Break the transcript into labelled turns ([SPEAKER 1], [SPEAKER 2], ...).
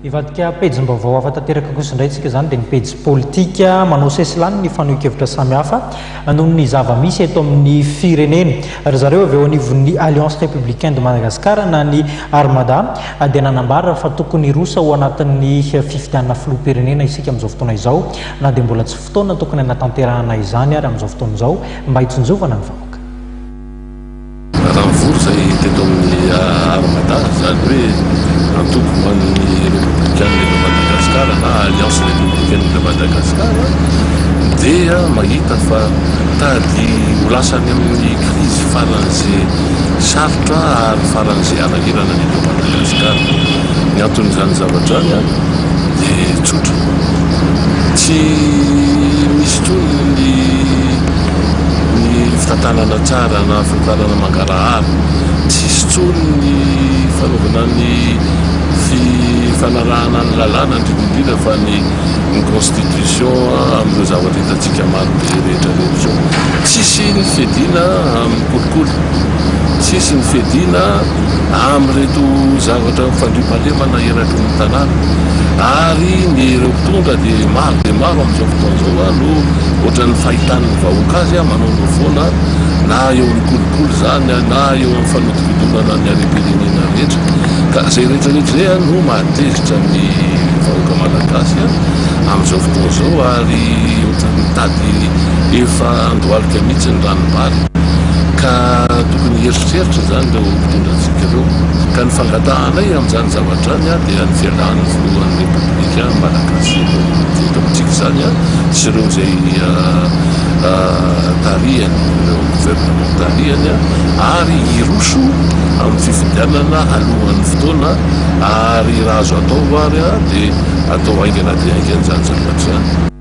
[SPEAKER 1] Ivadika pejim-baovao hafa tanteraka kosa indray tsika zany dia ny pejy politika manao sesilany ny fanohan-kevitra samihafa noho ny zava-misy eto amin'ny firenena. Ry zareo avy eo anivon'ny Alliance républicaine de Madagascar na ny Armada dia nanambara fa tokony rosa ao anatin'ny fifidianana filoham-pirenena isika amin'izao fotoana izao, na dia mbola tsy fotoana tokony hanatanterahana izany ary amin'izao fotoana izao mba hitsinjovana ny vahoaka.
[SPEAKER 2] Raha mivory zay teto amin'ny Armada zany hoe antoko ho an'ny républicaine de Madagascar na Alliance républicaine de Madagascar dia mahita fa tady ho lasany amin'ny crise faran'izay sarotra ary faran'izay alahirana ny eto Madagasikara. Ny anton'izany zavatra any dia tsotra, tsy misy tony ny fitantanana tsara na fitantanana mangarahara, tsisy tsony ny fanaovana ny fifanarahana ny lalàna indrindrindrindra fa ny constitution amin'ireo zavatra hitantsika maro be rehetra rehetra zao. Tsisy ny fiadiana amin'ny kolikoly, tsisy ny fiadiana amin'ireto zavatra fandriam-pahalemana eraky ny tanàna, ary ny ireo mpitondra dia maro amin'izao fotoana izao no ohatran'ny fahitan'ny vahoaka azy manao ny foana na eo amin'ny kolikoly zany na eo amin'ny fanodikodonana ny harem-pirenena rehetra. Ka izay rehetrarehetra izay no mahatezitra ny vahoaka malagasy amin'izao fotoana izao, ary ohatran'ny tady efa andohalika mihitsy ny ranombary ka tokony heritreritra zany ireo mpitondrantsika ireo. Ka ny fangatahanay amin'izany zavatra any dia ny fialàn'ny filohan'ny repoblika malagasy eto amintsika zany sy ireo izay tarihany, ireo gouvernement tarihany ary hiroso amin'ny fifidianana alohan'ny fotoana, ary raha azo atao ary dia atao aingana dia aingana izany zavatra izany.